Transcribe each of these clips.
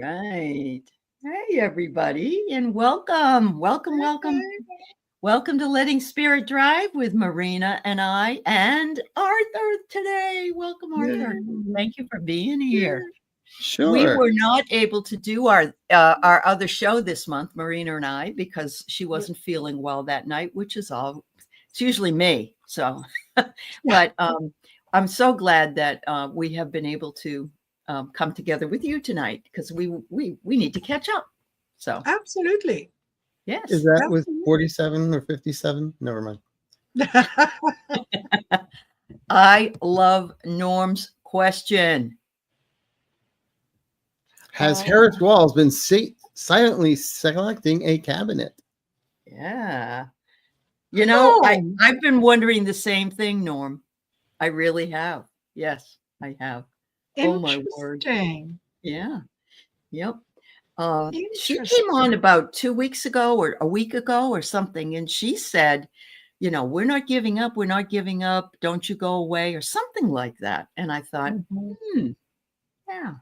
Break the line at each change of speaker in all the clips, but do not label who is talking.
right. Hey, everybody, and welcome, welcome, welcome. Welcome to Letting Spirit Drive with Marina and I and Arthur today. Welcome, Arthur. Thank you for being here.
Sure.
We were not able to do our other show this month, Marina and I, because she wasn't feeling well that night, which is all. It's usually me. So, but I'm so glad that we have been able to come together with you tonight because we need to catch up. So
absolutely.
Yes.
Is that with 47 or 57? Never mind.
I love Norm's question.
Has Harris Walls been silently selecting a cabinet?
Yeah. You know, I've been wondering the same thing, Norm. I really have. Yes, I have. Oh, my word. Yeah. Yep. She came on about 2 weeks ago or a week ago or something, and she said, you know, we're not giving up. We're not giving up. Don't you go away or something like that. And I thought, yeah.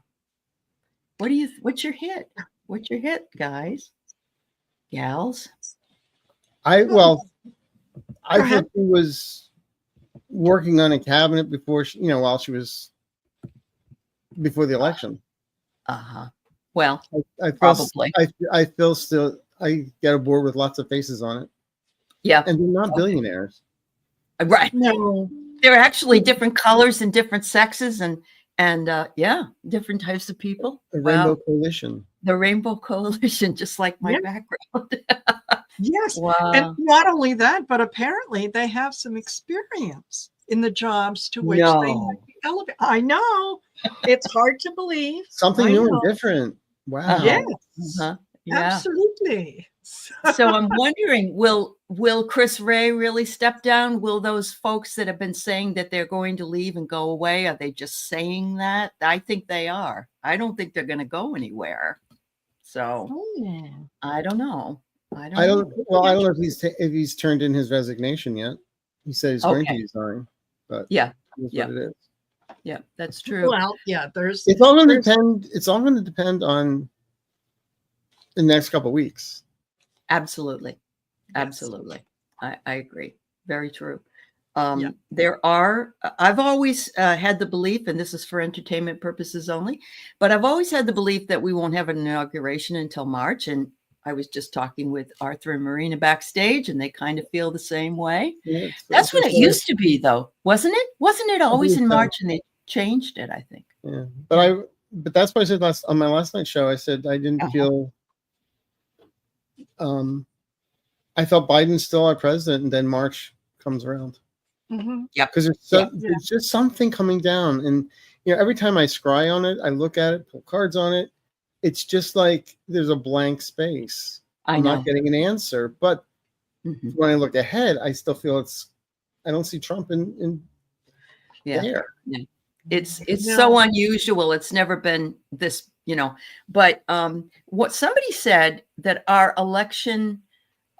What's your hit? What's your hit, guys? Gals?
I thought she was working on a cabinet before while she was before the election.
Well,
probably. I feel still I get a board with lots of faces on it.
Yeah.
And they're not billionaires.
Right. No. They're actually different colors and different sexes and different types of people.
The Rainbow Coalition.
The Rainbow Coalition, just like my background.
Yes. Wow. And not only that, but apparently they have some experience in the jobs to which they might be elevated. I know. It's hard to believe.
Something new and different. Wow.
Yes. Absolutely.
So I'm wondering, will Chris Wray really step down? Will those folks that have been saying that they're going to leave and go away, are they just saying that? I think they are. I don't think they're going to go anywhere. So I don't know. I don't
know if he's turned in his resignation yet. He said he's going to resign, but
that's
what it is.
Yeah, that's true.
Well,
it's all going to depend. It's all going to depend on the next couple of weeks.
Absolutely. Absolutely. I agree. Very true. There are, I've always had the belief, and this is for entertainment purposes only, but I've always had the belief that we won't have an inauguration until March. And I was just talking with Arthur and Marina backstage, and they kind of feel the same way. Yeah, that's what it used to be, though, wasn't it? Wasn't it always in March? And they changed it, I think.
Yeah, but that's why I said on my last night's show, I said I didn't feel. I felt Biden's still our president, and then March comes around.
Yeah,
because there's just something coming down, and every time I scry on it, I look at it, pull cards on it. It's just like there's a blank space. I'm not getting an answer, but when I look ahead, I still feel I don't see Trump in there.
Yeah. It's so unusual. It's never been this, but what somebody said that our election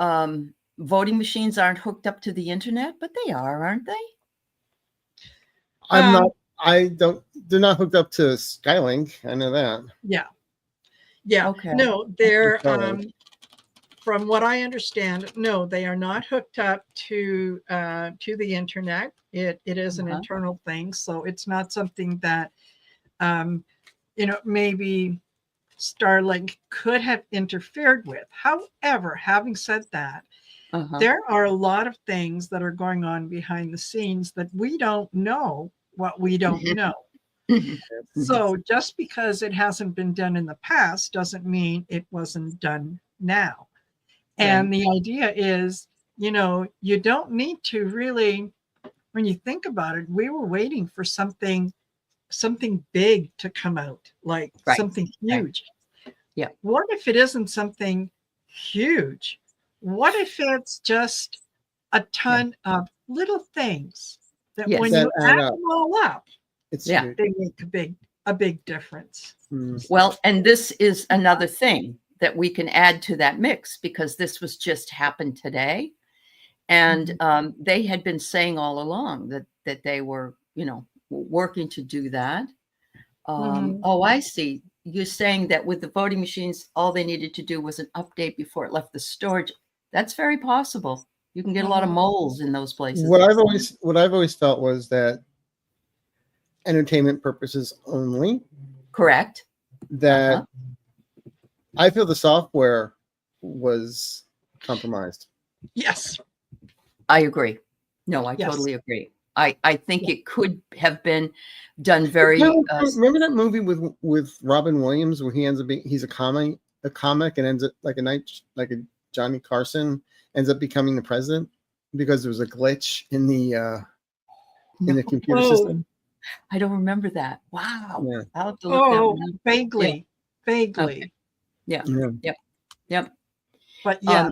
voting machines aren't hooked up to the internet, but they are, aren't they?
They're not hooked up to Skylink. I know that.
Yeah. Okay. No, they're from what I understand, no, they are not hooked up to the internet. It is an internal thing, so it's not something that maybe Starlink could have interfered with. However, having said that, there are a lot of things that are going on behind the scenes that we don't know what we don't know. So just because it hasn't been done in the past doesn't mean it wasn't done now. And the idea is, you don't need to really, when you think about it, we were waiting for something big to come out, like something huge.
Yeah.
What if it isn't something huge? What if it's just a ton of little things that when you add them all up, they make a big difference.
Well, and this is another thing that we can add to that mix, because this was just happened today. And they had been saying all along that they were, working to do that. Oh, I see. you're saying that with the voting machines, all they needed to do was an update before it left the storage. That's very possible. You can get a lot of moles in those places.
What I've always felt was that entertainment purposes only.
Correct.
That I feel the software was compromised.
Yes.
I agree. No, I totally agree. I think it could have been done very.
Remember that movie with Robin Williams where he ends up being he's a comic and ends up like a Johnny Carson ends up becoming the president because there was a glitch in the computer system.
I don't remember that. Wow.
Yeah.
I'll have to look that one up.
Vaguely.
Okay. Yeah. Yep.
But yeah.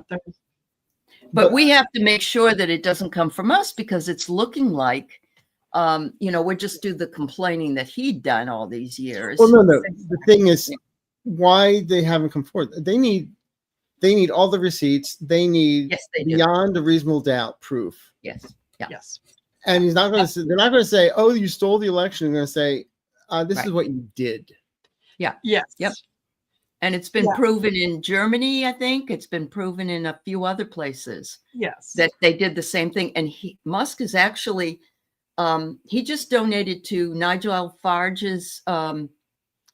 But we have to make sure that it doesn't come from us because it's looking like, we're just do the complaining that he'd done all these years.
Well, no. The thing is, why they haven't come forward? They need all the receipts. They need beyond a reasonable doubt proof.
Yes. Yeah.
Yes.
And he's not going to. They're not going to say, "Oh, you stole the election." They're going to say, "This is what you did."
Yeah.
Yes.
Yep. And it's been proven in Germany, I think. It's been proven in a few other places.
Yes.
That they did the same thing. And Musk is actually, he just donated to Nigel Farage's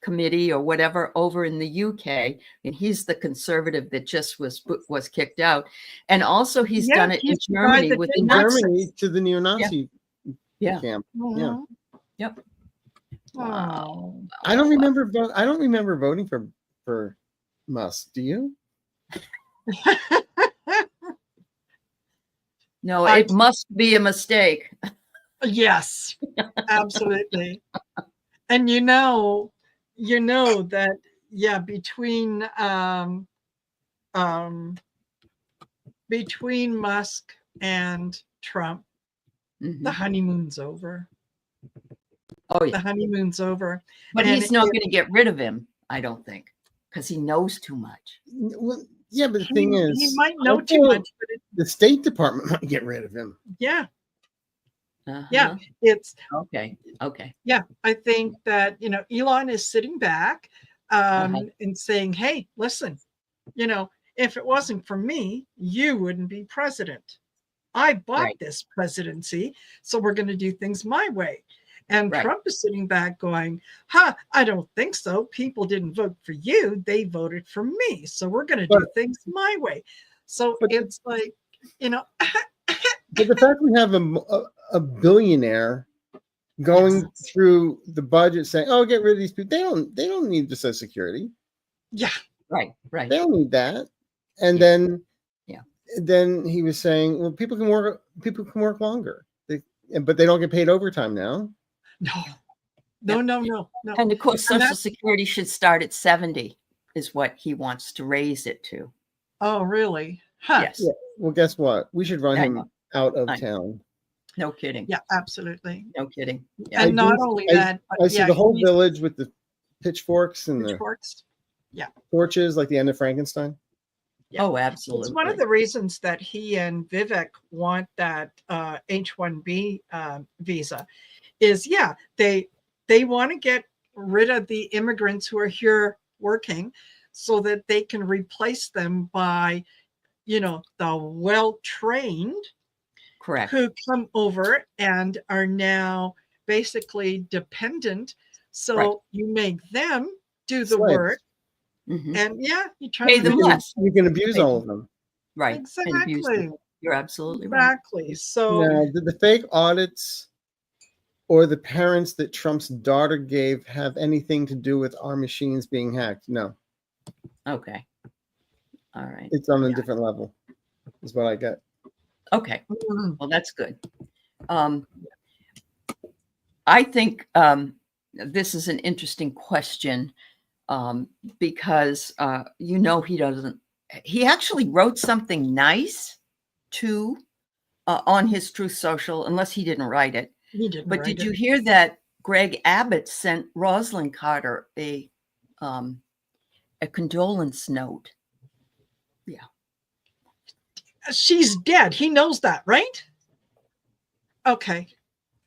committee or whatever over in the UK. And he's the conservative that just was kicked out. And also he's done it in Germany with the
Germany to the neo-Nazi camp.
Mm-hmm.
Yeah.
Yep.
Wow.
I don't remember voting for Musk. Do you?
No, it must be a mistake.
Yes, absolutely. And you know that between Musk and Trump, the honeymoon's over.
Oh yeah,
the honeymoon's over.
But he's not going to get rid of him, I don't think, because he knows too much.
Well, yeah, but the thing is,
he might know too much, but
the State Department might get rid of him.
Yeah. Yeah, it's
okay.
Yeah, I think that Elon is sitting back and saying, "Hey, listen, if it wasn't for me, you wouldn't be president. I bought this presidency, so we're going to do things my way." And Trump is sitting back going, I don't think so. People didn't vote for you. They voted for me. So we're going to do things my way. So it's like,
But the fact we have a billionaire going through the budget saying, "Oh, get rid of these people," they don't need the Social Security.
Yeah.
Right.
They don't need that. And then he was saying, well, people can work longer. But they don't get paid overtime now.
No.
And of course, Social Security should start at 70 is what he wants to raise it to.
Oh, really? Huh.
Yes.
Yeah. Well, guess what? We should run him out of town.
No kidding.
Yeah, absolutely.
No kidding. Yeah.
And not only that, but
I see the whole village with the pitchforks and
the
torches like the end of Frankenstein.
Yeah.
Oh, absolutely.
It's one of the reasons that he and Vivek want that H-1B visa is, they want to get rid of the immigrants who are here working so that they can replace them by, the well-trained who come over and are now basically dependent. So you make them do the work.
Mm-hmm.
And you try
pay them less.
You can abuse all of them.
Right.
Exactly.
You're absolutely right.
Exactly. So
now, did the fake audits or the parents that Trump's daughter gave have anything to do with our machines being hacked? No.
Okay. All right.
It's on a different level, is what I get.
Okay. Well, that's good. I think this is an interesting question because he actually wrote something nice too on his Truth Social, unless he didn't write it.
He didn't.
But did you hear that Greg Abbott sent Rosalind Carter a condolence note? Yeah.
She's dead. He knows that, right? Okay.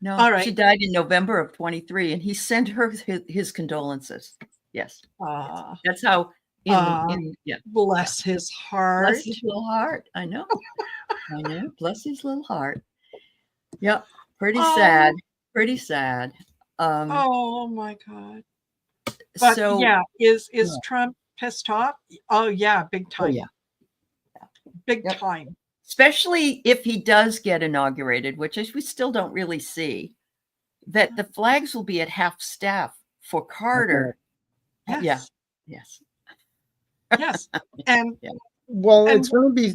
No.
All right.
She died in November of 23, and he sent her his condolences. Yes.
Ah.
That's how
Bless his heart.
Bless his little heart. I know. I know. Bless his little heart. Yep. Pretty sad. Pretty sad.
Oh my God. But
so
yeah, is Trump pissed off? Oh yeah, big time.
Oh, yeah.
Big time.
Especially if he does get inaugurated, which we still don't really see, that the flags will be at half staff for Carter.
Yes.
Yeah. Yes.
Yes. And
it's going to be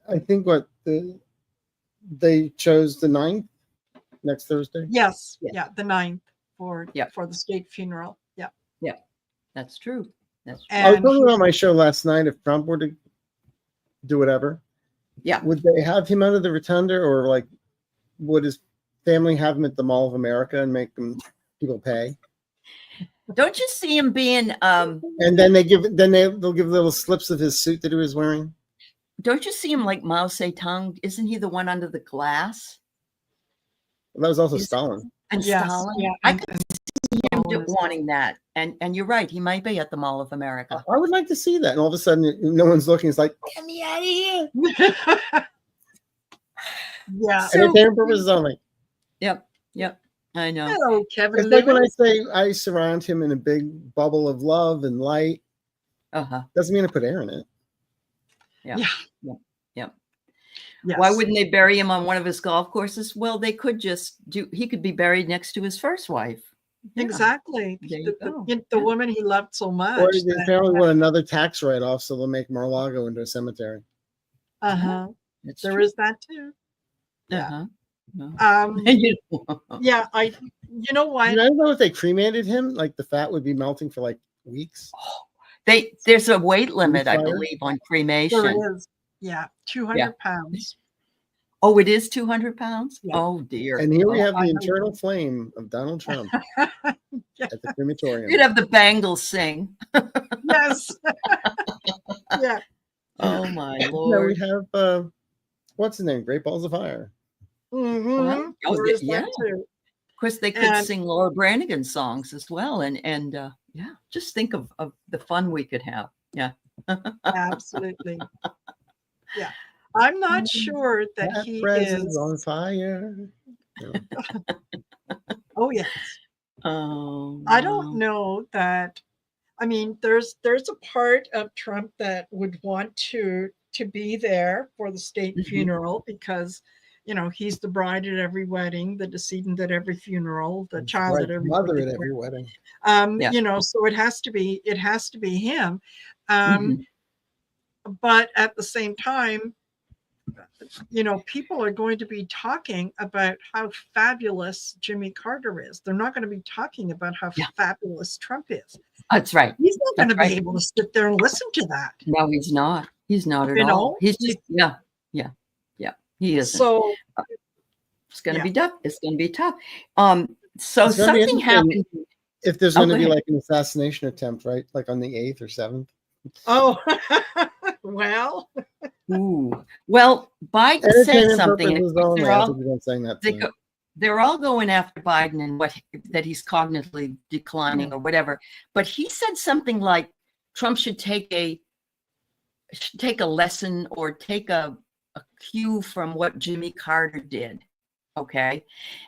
I think they chose the 9th next Thursday.
Yes. Yeah. The 9th for the state funeral. Yeah.
Yeah. That's true. That's true.
I was talking about my show last night. If Trump were to do whatever, would they have him under the rotunda, or like would his family have him at the Mall of America and make people pay?
Don't you see him being
and then they'll give little slips of his suit that he was wearing?
Don't you see him like Mao Zedong? Isn't he the one under the glass?
Well, that was also Stalin.
And Stalin? Yeah. I could see him wanting that. And you're right, he might be at the Mall of America.
I would like to see that. And all of a sudden no one's looking. It's like, get me out of here.
Yeah.
Entertainment purposes only.
Yep. I know.
Hello, Kevin.
It's like when I say I surround him in a big bubble of love and light. Doesn't mean I put air in it.
Yeah. Yes. Why wouldn't they bury him on one of his golf courses? Well, they could he could be buried next to his first wife.
Exactly. The woman he loved so much.
Or they apparently want another tax write-off, so they'll make Mar-a-Lago into a cemetery.
There is that too.
Yeah.
Yeah, you know why?
I don't know if they cremated him, like the fat would be melting for like weeks.
There's a weight limit, I believe, on cremation.
There is. Yeah, 200 pounds.
Oh, it is 200 pounds? Yeah. Oh, dear.
And here we have the internal flame of Donald Trump at the crematorium.
You'd have the Bangles sing.
Yes. Yeah.
Oh, my Lord.
We have, what's the name? Great Balls of Fire.
Mm-hmm.
Yeah. Of course, they could sing Laura Branigan songs as well. And just think of the fun we could have. Yeah.
Absolutely. Yeah. I'm not sure that he is
on fire.
Oh, yes.
Oh,
I don't know that. I mean, there's a part of Trump that would want to be there for the state funeral because, he's the bride at every wedding, the decedent at every funeral, the child at every
mother at every wedding.
So it has to be him. But at the same time, people are going to be talking about how fabulous Jimmy Carter is. They're not going to be talking about how fabulous Trump is.
That's right.
He's not going to be able to sit there and listen to that.
No, he's not. He's not at all. He's just, he isn't.
So
it's going to be tough. It's going to be tough. So something happened.
If there's going to be like an assassination attempt, right? Like on the 8th or 7th.
Oh, well.
Ooh. Well, Biden said something. They're all going after Biden and that he's cognitively declining or whatever. But he said something like Trump should take a lesson or take a cue from what Jimmy Carter did. Okay.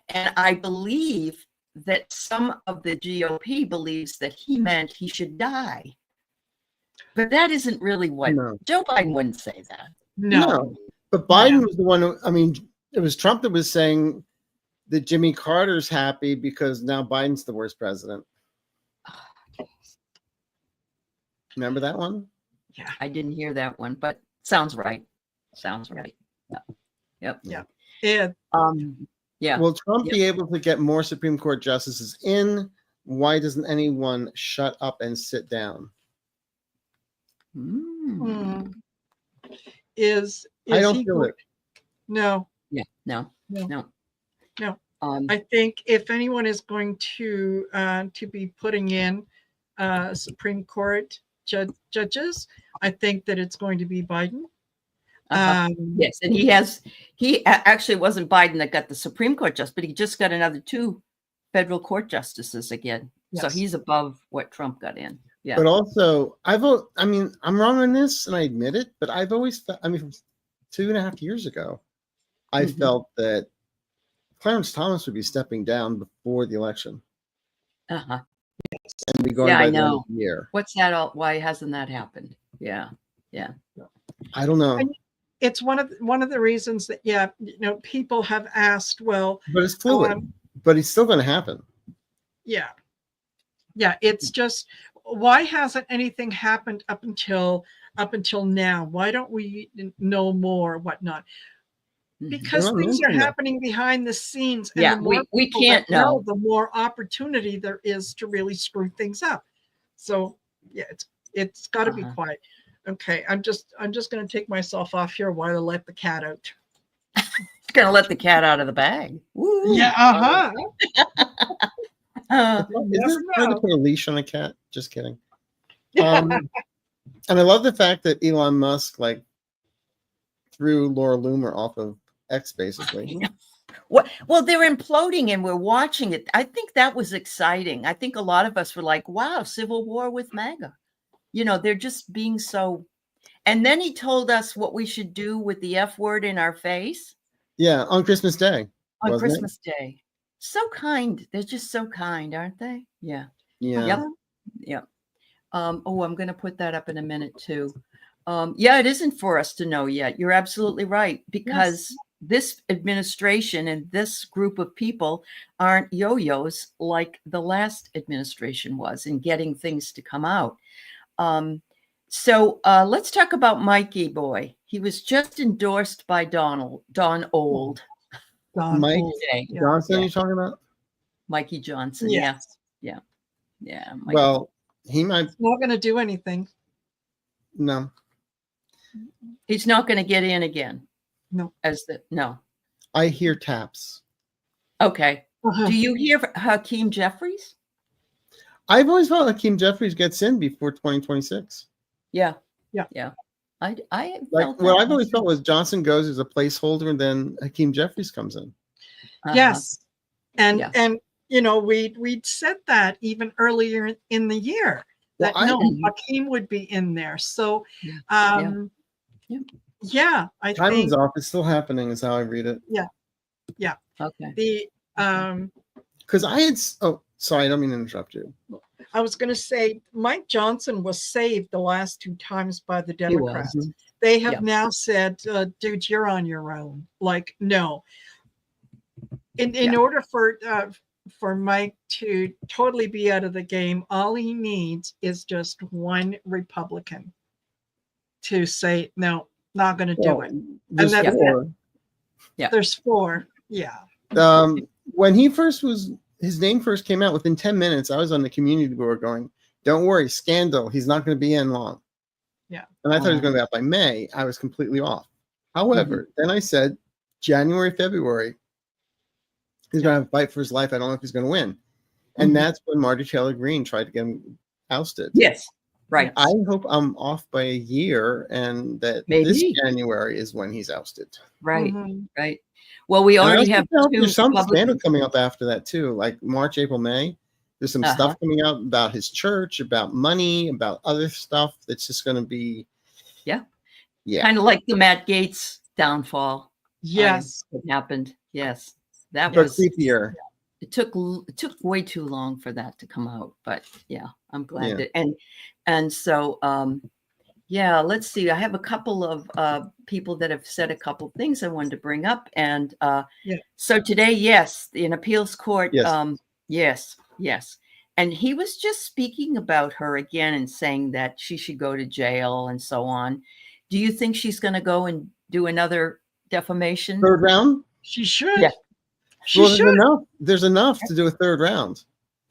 And I believe that some of the GOP believes that he meant he should die. But that isn't really what Joe Biden wouldn't say that.
No.
But Biden was the one it was Trump that was saying that Jimmy Carter's happy because now Biden's the worst president. Remember that one?
Yeah. I didn't hear that one, but sounds right. Sounds right. Yep.
Yeah.
Yeah.
Will Trump be able to get more Supreme Court justices in? Why doesn't anyone shut up and sit down?
Is
I don't feel it.
No.
Yeah. No.
I think if anyone is going to be putting in Supreme Court judges, I think that it's going to be Biden.
Yes, and he actually wasn't Biden that got the Supreme Court justice, but he just got another 2 federal court justices again. So he's above what Trump got in. Yeah.
But also, I'm wrong on this, and I admit it, but I've always felt, from 2.5 years ago, I felt that Clarence Thomas would be stepping down before the election.
Uh-huh.
And be going by the end of the year.
What's that all? Why hasn't that happened? Yeah. Yeah.
I don't know.
It's one of the reasons that, people have asked, well,
but it's fluid, but it's still going to happen.
Yeah. Yeah. It's just, why hasn't anything happened up until now? Why don't we know more, whatnot? Because things are happening behind the scenes, and the more
we can't know,
the more opportunity there is to really screw things up. So yeah, it's got to be quiet. Okay, I'm just going to take myself off here while I let the cat out.
Going to let the cat out of the bag. Woo.
Yeah.
Is this hard to put a leash on a cat? Just kidding. And I love the fact that Elon Musk threw Laura Loomer off of X, basically.
Well, they're imploding and we're watching it. I think that was exciting. I think a lot of us were like, wow, civil war with MAGA. They're just being so. And then he told us what we should do with the F word in our face.
Yeah, on Christmas Day.
On Christmas Day. So kind. They're just so kind, aren't they? Yeah.
Yeah.
Yep. I'm going to put that up in a minute too. It isn't for us to know yet. You're absolutely right, because this administration and this group of people aren't yo-yos like the last administration was in getting things to come out. So let's talk about Mikey Boy. He was just endorsed by Don Old.
Mike Johnson, you're talking about?
Mikey Johnson.
Yes.
Yeah.
Well, he might.
He's not going to do anything.
No.
He's not going to get in again.
No.
No.
I hear taps.
Okay. Do you hear Hakeem Jeffries?
I've always felt Hakeem Jeffries gets in before 2026.
Yeah.
I
what I've always felt was Johnson goes as a placeholder, and then Hakeem Jeffries comes in.
Yes, and we'd said that even earlier in the year that Hakeem would be in there. So, I
timing's
think
off. It's still happening, is how I read it.
Yeah.
Okay.
Because I had. Oh, sorry, I don't mean to interrupt you.
I was going to say Mike Johnson was saved the last 2 times by the Democrats. They have now said, dude, you're on your own. No. In order for Mike to totally be out of the game, all he needs is just one Republican to say, no, not going to do it.
There's
and that's
4.
It. Yeah. There's 4. Yeah.
When his name first came out, within 10 minutes, I was on the community board going, don't worry, scandal. He's not going to be in long.
Yeah.
And I thought he was going to be out by May. I was completely off. However, then I said, January, February, he's going to have a fight for his life. I don't know if he's going to win. And that's when Marjorie Taylor Greene tried to get him ousted.
Yes. Right.
I hope I'm off by a year and that this January is when he's ousted.
Right. Right. Well, we already have
there's some scandal coming up after that too, like March, April, May. There's some stuff coming out about his church, about money, about other stuff that's just going to be,
kind of like the Matt Gaetz downfall.
Yes,
it happened. Yes, that
but
was
creepier.
It took way too long for that to come out, but I'm glad that and so. Let's see. I have a couple of people that have said a couple things I wanted to bring up. And so today, in appeals court, yes. And he was just speaking about her again and saying that she should go to jail and so on. Do you think she's going to go and do another defamation?
3rd round?
She should.
Yeah.
She should.
There's enough to do a 3rd round.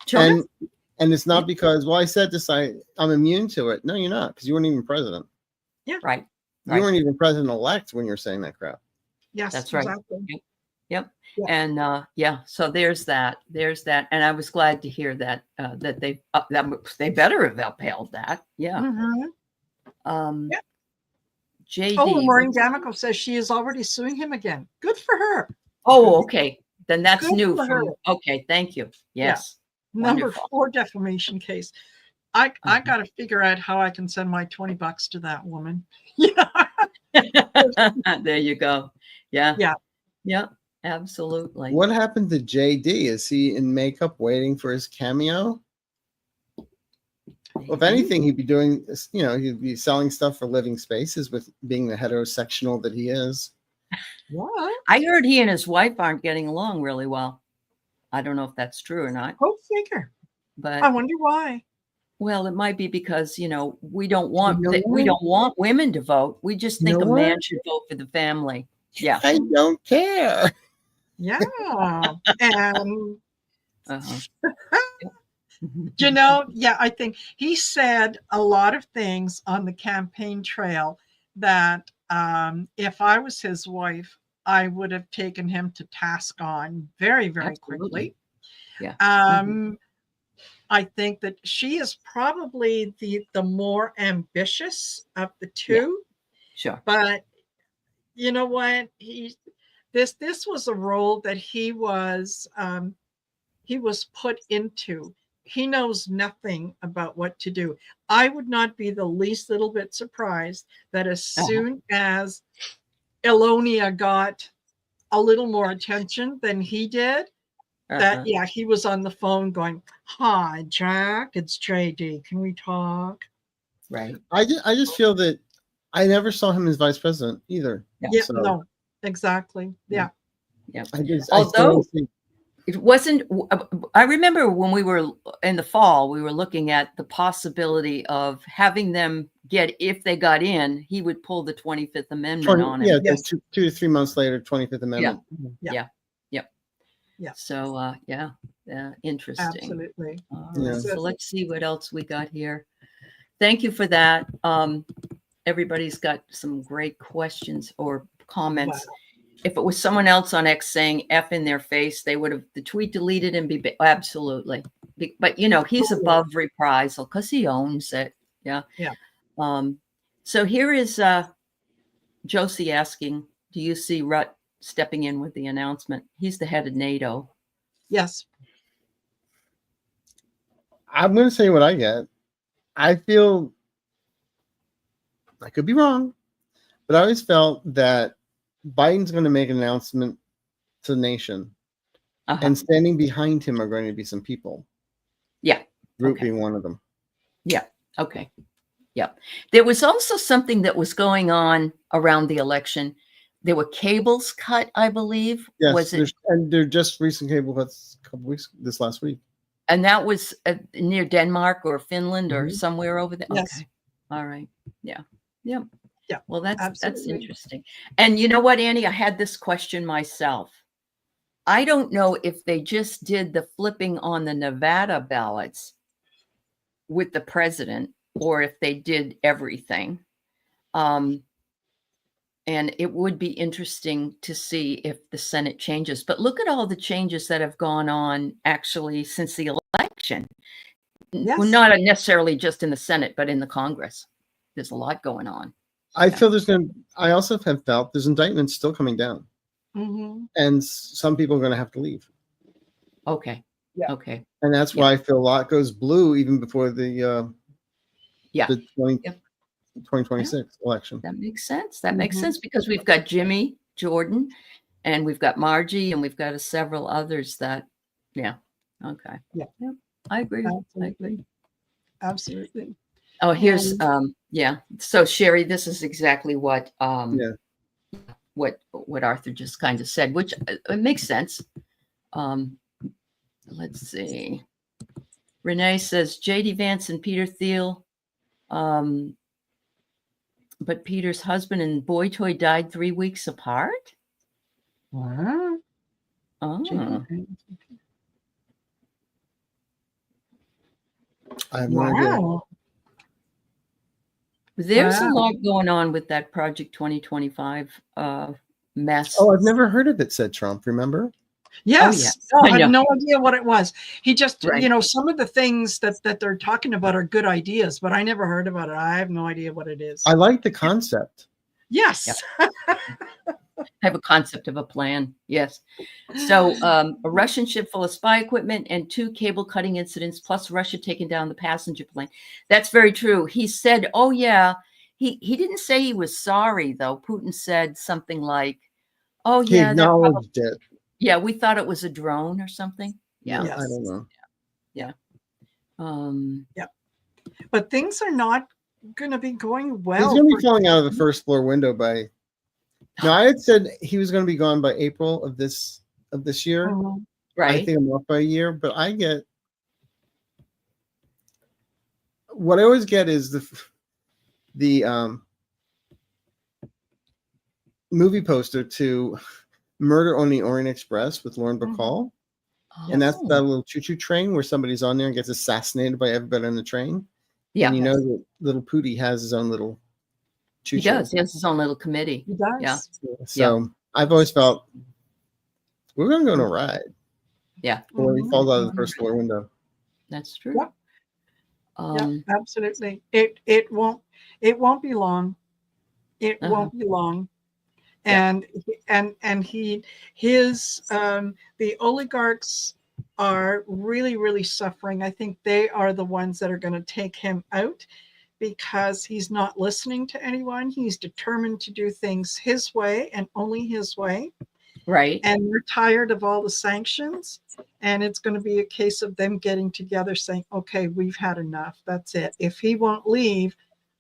Sure.
And it's not because, I said this, I'm immune to it. No, you're not, because you weren't even president.
Yeah.
Right.
You weren't even president-elect when you're saying that crap.
Yes,
that's right.
Exactly.
Yep. And so there's that. And I was glad to hear that that they better have upheld that. Yeah. JD.
Maureen Damico says she is already suing him again. Good for her.
Oh, okay. Then that's
Good
new.
for her.
Okay, thank you. Yes.
Number
Wonderful.
4 defamation case. I got to figure out how I can send my $20 to that woman. Yeah.
There you go. Yeah.
Yeah.
Yeah. Absolutely.
What happened to JD? Is he in makeup waiting for his cameo? Well, if anything, he'd be doing, he'd be selling stuff for living spaces with being the heterosexual that he is.
What?
I heard he and his wife aren't getting along really well. I don't know if that's true or not.
Go figure.
But
I wonder why.
Well, it might be because, we don't want we don't want women to vote. We just think a man should vote for the family. Yeah.
I don't care.
Yeah. And
Uh-huh.
yeah, I think he said a lot of things on the campaign trail that if I was his wife, I would have taken him to task on very, very quickly.
Yeah.
I think that she is probably the more ambitious of the two.
Yeah. Sure.
But you know what? This was a role that he was put into. He knows nothing about what to do. I would not be the least little bit surprised that as soon as Elonia got a little more attention than he did, that he was on the phone going, "Hi, Jack, it's JD. Can we talk?"
Right.
I just feel that I never saw him as vice president either.
Yeah. So. No. Exactly. Yeah.
Yeah.
Although
it wasn't, I remember when we were in the fall, we were looking at the possibility of having them if they got in, he would pull the 25th Amendment on it.
Yeah, yes. 2 to 3 months later, 25th Amendment.
Yeah. So, interesting.
Absolutely.
So let's see what else we got here. Thank you for that. Everybody's got some great questions or comments. Wow. If it was someone else on X saying F in their face, they would have the tweet deleted and be absolutely. But he's above reprisal because he owns it. Yeah.
Yeah.
So here is Josie asking, do you see Rutte stepping in with the announcement? He's the head of NATO.
Yes.
I'm going to say what I get. I feel, I could be wrong, but I always felt that Biden's going to make an announcement to the nation, and standing behind him are going to be some people.
Yeah.
Root being one of them.
Yeah. Okay. Yeah. There was also something that was going on around the election. There were cables cut, I believe.
Yes. And they're just recent cable cuts a couple weeks, this last week.
And that was near Denmark or Finland or somewhere over there.
Yes.
Okay. All right. Yeah. Yeah.
Yeah.
Well, that's interesting. And you know what, Annie? I had this question myself. I don't know if they just did the flipping on the Nevada ballots with the president or if they did everything. And it would be interesting to see if the Senate changes. But look at all the changes that have gone on actually since the election.
Yes.
Well, not necessarily just in the Senate, but in the Congress. There's a lot going on.
I feel I also have felt there's indictments still coming down. And some people are going to have to leave.
Okay.
Yeah.
Okay.
And that's why I feel a lot goes blue even before the 2026 election.
That makes sense. That makes sense because we've got Jimmy Jordan and we've got Margie and we've got several others that, okay.
Yeah.
I agree.
Absolutely.
I agree.
Absolutely.
Oh, here's, So Sherry, this is exactly what, what Arthur just kind of said, which it makes sense. Let's see. Renee says J.D. Vance and Peter Thiel, but Peter's husband and boy toy died 3 weeks apart.
Wow.
Oh.
I have no idea.
There's a lot going on with that Project 2025 mess.
Oh, I've never heard of it, said Trump, remember?
Yes. I had no idea what it was. He just, some of the things that they're talking about are good ideas, but I never heard about it. I have no idea what it is.
I like the concept.
Yes.
have a concept of a plan. Yes. So a Russian ship full of spy equipment and 2 cable cutting incidents, plus Russia taking down the passenger plane. That's very true. He said, oh, yeah. He didn't say he was sorry, though. Putin said something like, oh,
He
yeah,
acknowledged it.
Yeah, we thought it was a drone or something. Yeah.
Yes.
I don't know.
Yeah.
Yeah. But things are not going to be going well.
He's going to be falling out of the first floor window by. Now, I had said he was going to be gone by April of this year.
Right.
I think I'm off by a year, but I get what I always get is the movie poster to Murder on the Orient Express with Lauren Bacall. And that's that little choo-choo train where somebody's on there and gets assassinated by everybody on the train.
Yeah.
And you know that little Pootie has his own little choo-choo.
He does. He has his own little committee.
He does.
Yeah.
So I've always felt we're going to go on a ride.
Yeah.
Or he falls out of the first floor window.
That's true.
Yeah. Yeah, absolutely. It won't be long. It won't be long. And the oligarchs are really, really suffering. I think they are the ones that are going to take him out because he's not listening to anyone. He's determined to do things his way and only his way.
Right.
And we're tired of all the sanctions. And it's going to be a case of them getting together saying, okay, we've had enough. That's it. If he won't leave,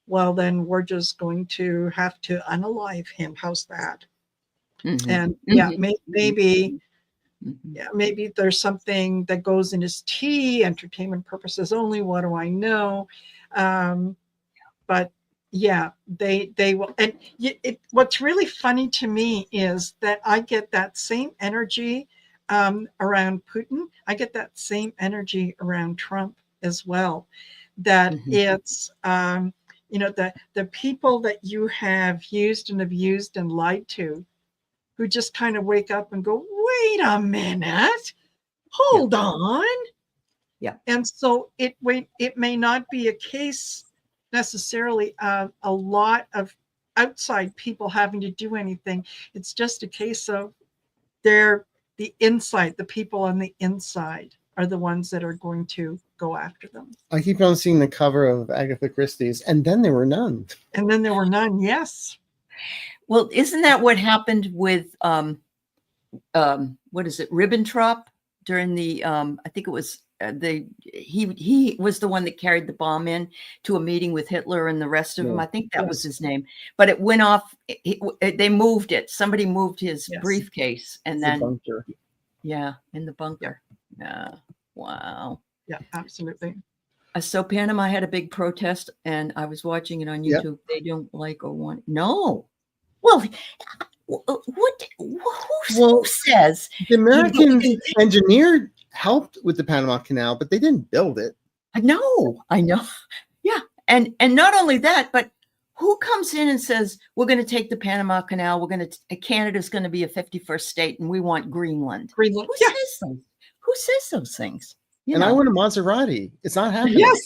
well, then we're just going to have to unalive him. How's that? And maybe there's something that goes in his tea, entertainment purposes only. What do I know? But yeah, they will. And what's really funny to me is that I get that same energy around Putin. I get that same energy around Trump as well. That it's the people that you have used and abused and lied to, who just kind of wake up and go, wait a minute, hold on.
Yeah.
And so it may not be a case necessarily of a lot of outside people having to do anything. It's just a case of the inside, the people on the inside are the ones that are going to go after them.
I keep on seeing the cover of Agatha Christie's, and then there were none.
And then there were none, yes.
Well, isn't that what happened with what is it, Ribbentrop during the I think it was he was the one that carried the bomb in to a meeting with Hitler and the rest of them. I think that was his name, but it went off. They moved it. Somebody moved his briefcase, and then
bunker.
In the bunker. Yeah. Wow.
Yeah, absolutely.
So Panama had a big protest, and I was watching it on YouTube. They don't like or want. No. Well, who says
the American engineer helped with the Panama Canal, but they didn't build it?
I know. Yeah. And not only that, but who comes in and says, we're going to take the Panama Canal, Canada's going to be a 51st state, and we want Greenland?
Greenland.
Who says those things?
I want a Maserati. It's not happening.
Yes.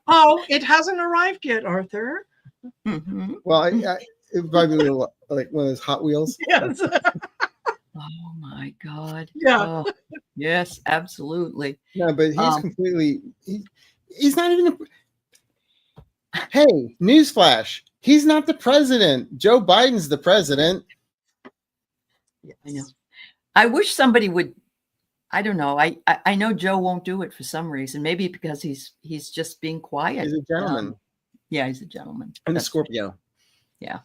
Oh, it hasn't arrived yet, Arthur.
Well, it probably be like one of those Hot Wheels.
Yes.
Oh my God.
Yeah.
Oh, yes, absolutely.
No, but he's completely. He's not even. Hey, newsflash! He's not the president. Joe Biden's the president.
Yeah, I know. I wish somebody would. I don't know. I know Joe won't do it for some reason. Maybe because he's just being quiet.
He's a gentleman.
He's a gentleman.
And a Scorpio.
Yeah,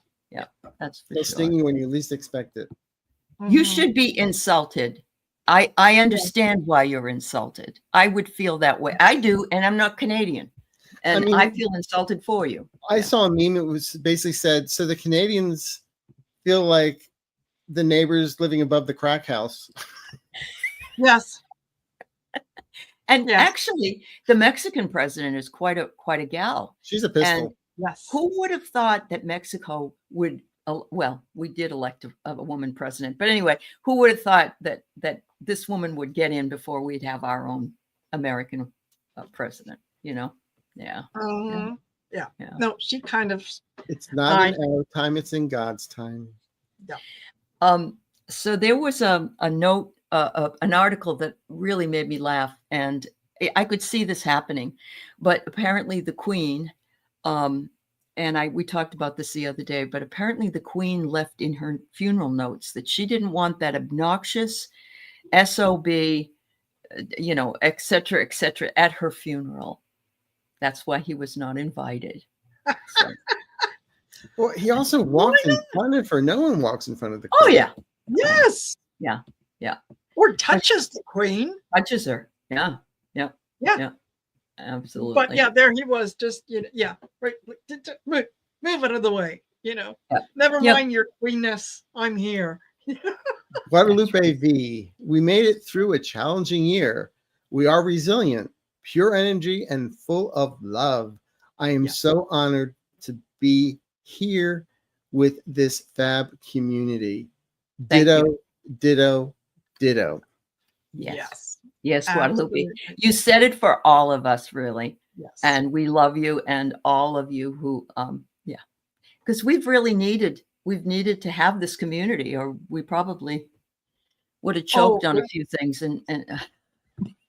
that's for
They'll sting you when you least expect it.
You should be insulted. I understand why you're insulted. I would feel that way. I do, and I'm not Canadian. And I feel insulted for you.
I saw a meme. It was basically said, so the Canadians feel like the neighbors living above the crack house.
Yes.
And actually, the Mexican president is quite a gal.
She's a pistol.
And who would have thought that Mexico would? Well, we did elect a woman president, but anyway, who would have thought that this woman would get in before we'd have our own American president? Yeah.
Yeah. No, she kind of.
It's not in our time; it's in God's time.
Yeah.
So there was a note, an article that really made me laugh, and I could see this happening, but apparently the Queen, and we talked about this the other day, but apparently the Queen left in her funeral notes that she didn't want that obnoxious SOB, et cetera, at her funeral. That's why he was not invited. So.
Well, he also walked in front of her. No one walks in front of the Queen.
Oh, yeah.
Yes.
Yeah. Yeah.
Or touches the Queen.
Touches her. Yeah. Yeah.
Yeah.
Yeah. Absolutely.
But yeah, there he was, just, right. Move out of the way, Never mind your queenness. I'm here.
Guadalupe V. We made it through a challenging year. We are resilient, pure energy, and full of love. I am so honored to be here with this fab community. Ditto, ditto, ditto.
Yes, Guadalupe. You said it for all of us, really.
Yes.
And we love you, and all of you who, because we've needed to have this community, or we probably would have choked on a few things. And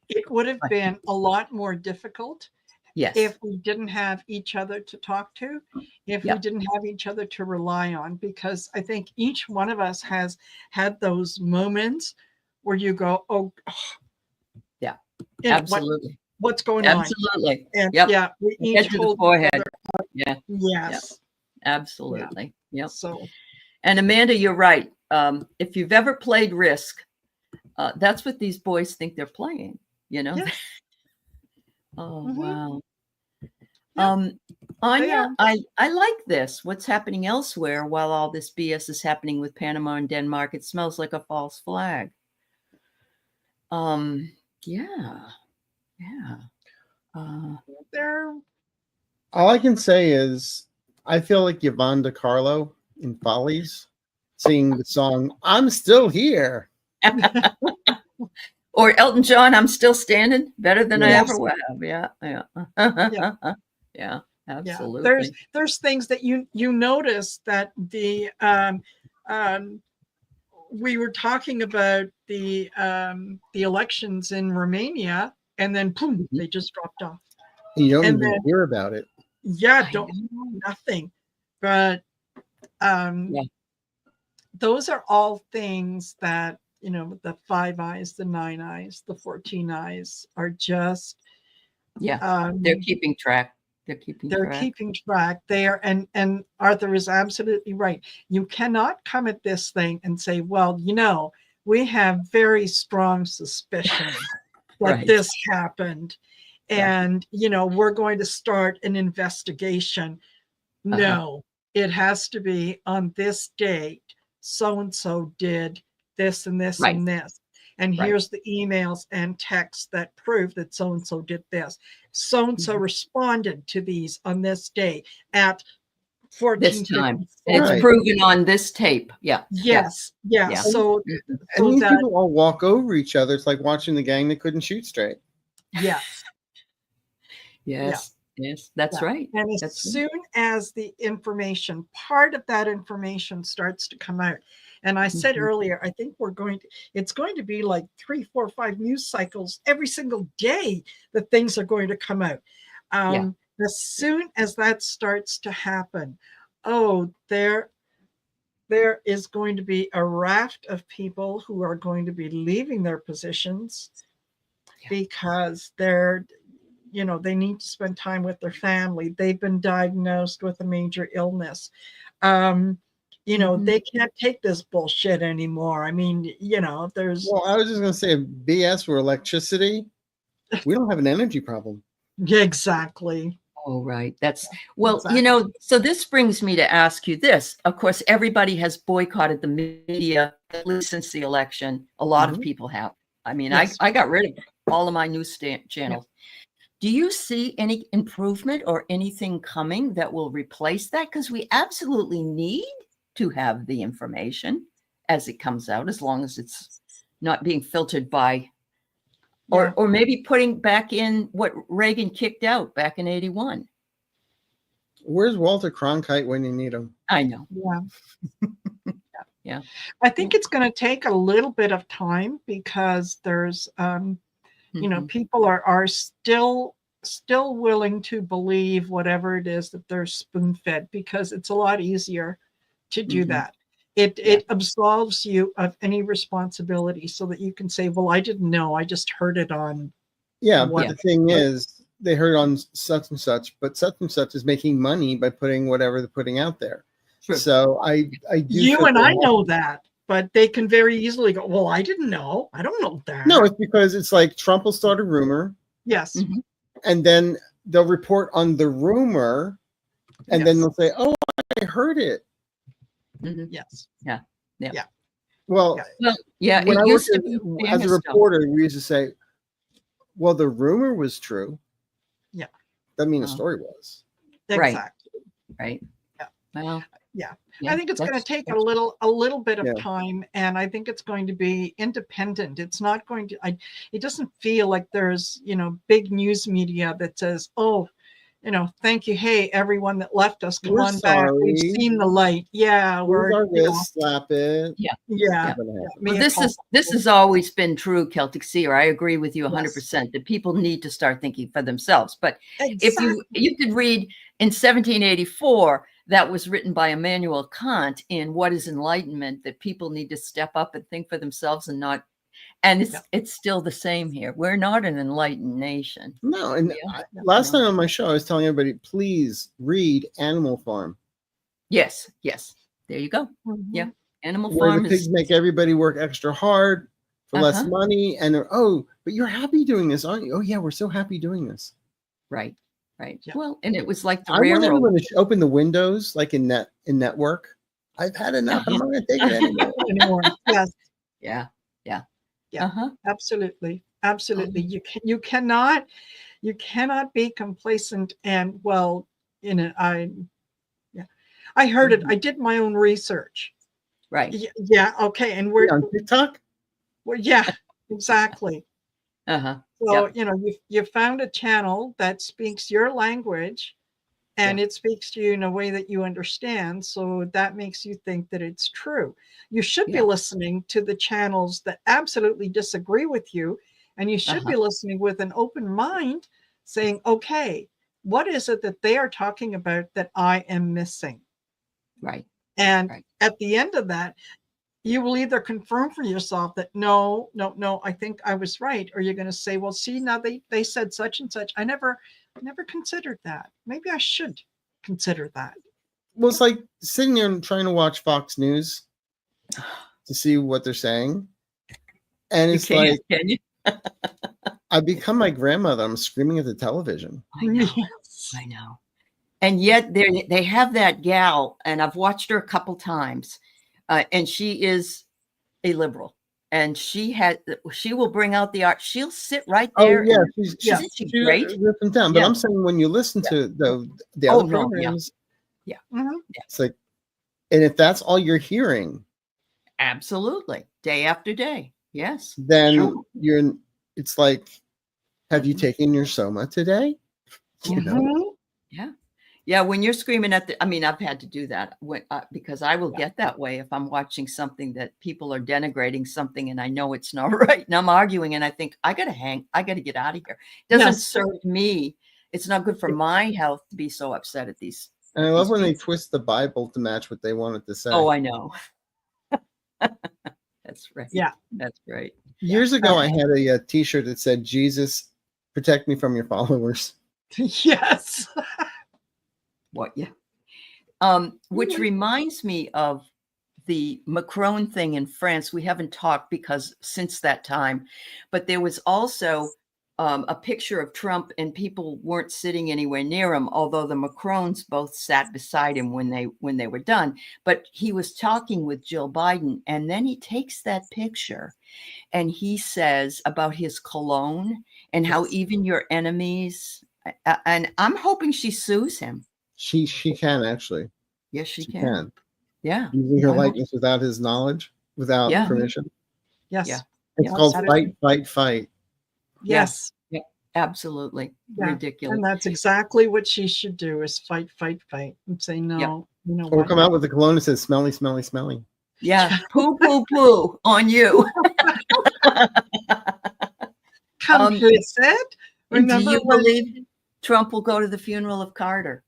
it would have been a lot more difficult.
Yes.
If we didn't have each other to talk to, if we didn't have each other to rely on, because I think each one of us has had those moments where you go,
yeah, absolutely.
What's going
on? Absolutely.
And we
each hold the forehead. Yeah.
Yes.
Absolutely. Yep.
So,
and Amanda, you're right. If you've ever played Risk, that's what these boys think they're playing,
Yes.
Oh, wow. Anya, I like this. What's happening elsewhere while all this BS is happening with Panama and Denmark? It smells like a false flag. Yeah.
All I can say is I feel like Yvonne DiCarlo in Follies singing the song, I'm Still Here.
Or Elton John, I'm Still Standing, better than I ever will have. Yeah. Yeah, absolutely.
There's things that you notice that the we were talking about the elections in Romania, and then boom, they just dropped off.
You don't even hear about it.
Yeah, don't know nothing. But those are all things that, the 5 eyes, the 9 eyes, the 14 eyes are just
they're keeping track. They're keeping track.
There, and Arthur is absolutely right. You cannot come at this thing and say, well, we have very strong suspicion that this happened, and we're going to start an investigation. No, it has to be on this date. So and so did this and this and this. And here's the emails and texts that prove that so and so did this. So and so responded to these on this day at 14
this time. It's proven on this tape. Yeah.
Yes. Yeah. So
and these people all walk over each other. It's like watching the gang that couldn't shoot straight.
Yes.
Yes. That's right.
And as soon as the information, part of that information starts to come out. And I said earlier, I think it's going to be like 3, 4, 5 news cycles every single day that things are going to come out. As soon as that starts to happen, there is going to be a raft of people who are going to be leaving their positions because they need to spend time with their family. They've been diagnosed with a major illness. They can't take this bullshit anymore. I mean, there's.
Well, I was just going to say, BS for electricity. We don't have an energy problem.
Yeah, exactly.
Oh, right. So this brings me to ask you this. Of course, everybody has boycotted the media, at least since the election. A lot of people have. I mean, I got rid of all of my news channels. Do you see any improvement or anything coming that will replace that? Because we absolutely need to have the information as it comes out, as long as it's not being filtered by, or maybe putting back in what Reagan kicked out back in 81.
Where's Walter Cronkite when you need him?
I know.
Yeah.
Yeah.
I think it's going to take a little bit of time because there's, people are still willing to believe whatever it is that they're spoon-fed, because it's a lot easier to do that. It absolves you of any responsibility, so that you can say, well, I didn't know, I just heard it on.
Yeah, but the thing is, they heard it on such and such, but such and such is making money by putting whatever they're putting out there. True. So I do.
You and I know that, but they can very easily go, well, I didn't know. I don't know that.
No, it's because it's like Trump will start a rumor.
Yes.
And then they'll report on the rumor, and then they'll say, oh, I heard it.
Yes.
Yeah.
Well,
yeah.
When I worked as a reporter, we used to say, well, the rumor was true.
Yeah.
Doesn't mean the story was.
Exactly.
Right.
Yeah.
Well,
I think it's going to take a little bit of time, and I think it's going to be independent. It's not going to. It doesn't feel like there's big news media that says, "Oh, thank you, hey everyone that left us, come on back. We've seen the light." Yeah, we're
slap it.
Yeah. Well, this has always been true, Celtic Seer. I agree with you 100% that people need to start thinking for themselves. But if you could read in 1784. That was written by Immanuel Kant in What is Enlightenment, that people need to step up and think for themselves and not, and it's still the same here. We're not an enlightened nation.
No, and last time on my show, I was telling everybody, please read Animal Farm.
Yes. There you go. Yeah. Animal
Where
Farm
the pigs make everybody work extra hard for less money. And but you're happy doing this, aren't you? Oh yeah, we're so happy doing this.
Right. Yeah. Well, and it was like the
I want everyone to open the windows, like in network. I've had enough. I'm not going to take it anymore.
Yes.
Yeah.
Absolutely. You cannot be complacent and I heard it. I did my own research.
Right.
Yeah. Okay. And we're
on TikTok.
Well, yeah. Exactly. So, you found a channel that speaks your language, and it speaks to you in a way that you understand. So that makes you think that it's true. You should be listening to the channels that absolutely disagree with you. And you should be listening with an open mind, saying, okay, what is it that they are talking about that I am missing?
Right.
And at the end of that, you will either confirm for yourself that no, I think I was right, or you're going to say, well, see, now they said such and such. I never considered that. Maybe I should consider that.
Well, it's like sitting there and trying to watch Fox News to see what they're saying, and it's can you? I become my grandmother. I'm screaming at the television.
I know. And yet they have that gal, and I've watched her a couple times. And she is a liberal, and she will bring out the art. She'll sit right there.
Oh yeah, she's great. Down. But I'm saying when you listen to the other programs, it's like, and if that's all you're hearing,
absolutely, day after day, yes,
then it's like, have you taken your soma today?
Yeah, when you're screaming at I've had to do that because I will get that way if I'm watching something that people are denigrating something and I know it's not right. And I'm arguing and I think I got to get out of here. It doesn't serve me. It's not good for my health to be so upset at these.
And I love when they twist the Bible to match what they wanted to say.
Oh, I know. That's right.
Yeah.
That's right.
Years ago, I had a t-shirt that said, Jesus, protect me from your followers.
Yes.
What? Yeah. Which reminds me of the Macron thing in France. We haven't talked since that time, but there was also a picture of Trump and people weren't sitting anywhere near him, although the Macrons both sat beside him when they were done. But he was talking with Jill Biden, and then he takes that picture and he says about his cologne and how even your enemies, and I'm hoping she sues him.
She can actually.
Yes, she can. Yeah.
Using her likeness without his knowledge, without permission.
Yes.
It's called fight, fight, fight.
Yes.
Yeah. Absolutely.
Yeah.
Ridiculous.
And that's exactly what she should do, is fight, fight, fight, and say, no, you know
Or
what?
come out with the cologne that says smelly, smelly, smelly.
Yeah. Poo, poo, poo on you.
Complicit.
Do you believe Trump will go to the funeral of Carter?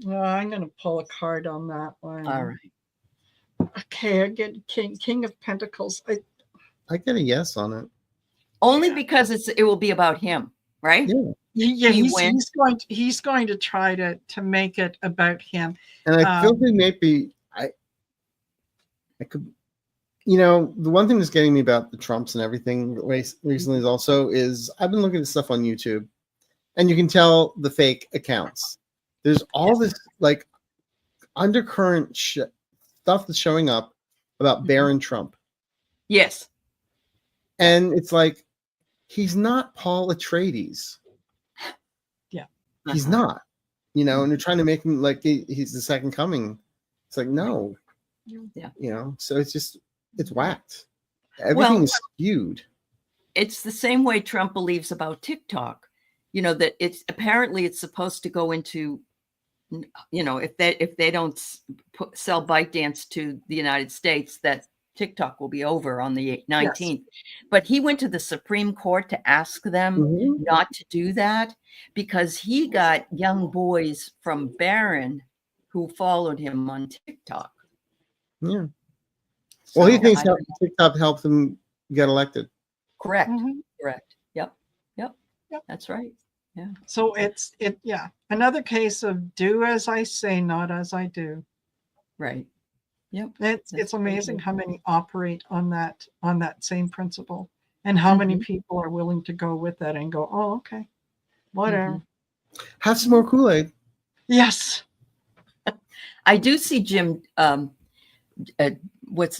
Well, I'm going to pull a card on that one.
All right.
Okay, I get King of Pentacles.
I get a yes on it.
Only because it will be about him, right?
Yeah, he's going to try to make it about him.
And I feel he may be. I could. You know, the one thing that's getting me about the Trumps and everything recently is I've been looking at stuff on YouTube, and you can tell the fake accounts. There's all this like undercurrent stuff that's showing up about Barron Trump.
Yes.
And it's like, he's not Paul Atreides.
Yeah.
He's not, you know, and they're trying to make him like he's the second coming. It's like, no.
Yeah.
You know, so it's whacked. Everything is skewed. It's
the same way Trump believes about TikTok. You know, that it's supposed to go into, you know, if they don't sell ByteDance to the United States, that TikTok will be over on the 19th. Yes. But he went to the Supreme Court to ask them not to do that, because he got young boys from Barron who followed him on TikTok.
Yeah. So well, he thinks TikTok helped him get elected.
Correct. Correct. Yep. That's right. Yeah.
So it's another case of do as I say, not as I do.
Right. Yep.
It's amazing how many operate on that same principle, and how many people are willing to go with that and go, oh, okay, whatever.
Have some more Kool-Aid.
Yes.
I do see Jim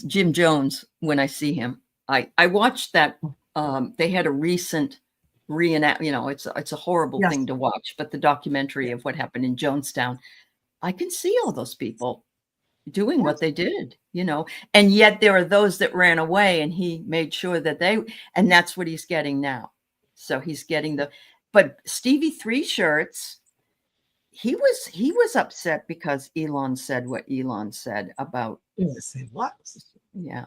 Jim Jones when I see him. I watched that. They had a recent reenact. You know, it's a horrible thing to watch, but the documentary of what happened in Jonestown. I can see all those people doing what they did, you know, and yet there are those that ran away, and he made sure that and that's what he's getting now. So he's getting but Stevie Three Shirts, he was upset because Elon said what Elon said about.
Yes, he was.
Yeah.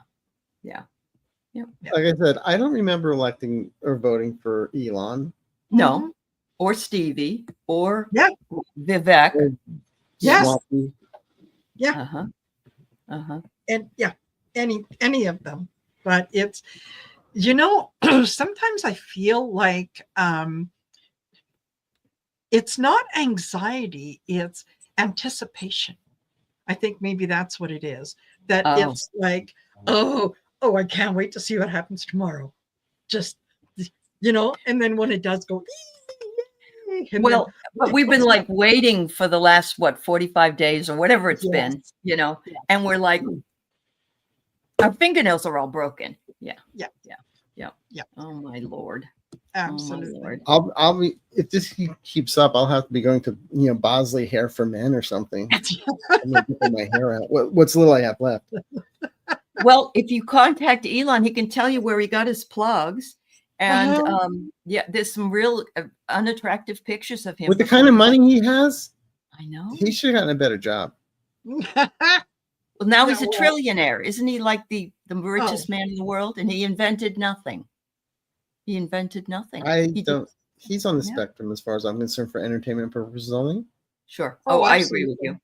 Like I said, I don't remember electing or voting for Elon.
No, or Stevie, or Vivek. Or
yes.
Swampy.
Yeah. And any of them. But it's, you know, sometimes I feel like it's not anxiety, it's anticipation. I think maybe that's what it is. That it's like, oh, I can't wait to see what happens tomorrow. Just, you know, and then when it does go,
but we've been like waiting for the last 45 days or whatever it's been, you know, and we're like, our fingernails are all broken. Yeah. Oh my Lord.
Absolutely.
Oh, my Lord.
I'll be, if this keeps up, I'll have to be going to, you know, Bosley Hair for Men or something. I'm gonna get my hair out. What's little I have left.
Well, if you contact Elon, he can tell you where he got his plugs. And there's some real unattractive pictures of him.
With the kind of money he has,
I know.
He should have gotten a better job.
Well, now he's a trillionaire. Isn't he like the richest man in the world? And he invented nothing. He's
on the spectrum as far as I'm concerned for entertainment purposes only.
Sure. I agree with you.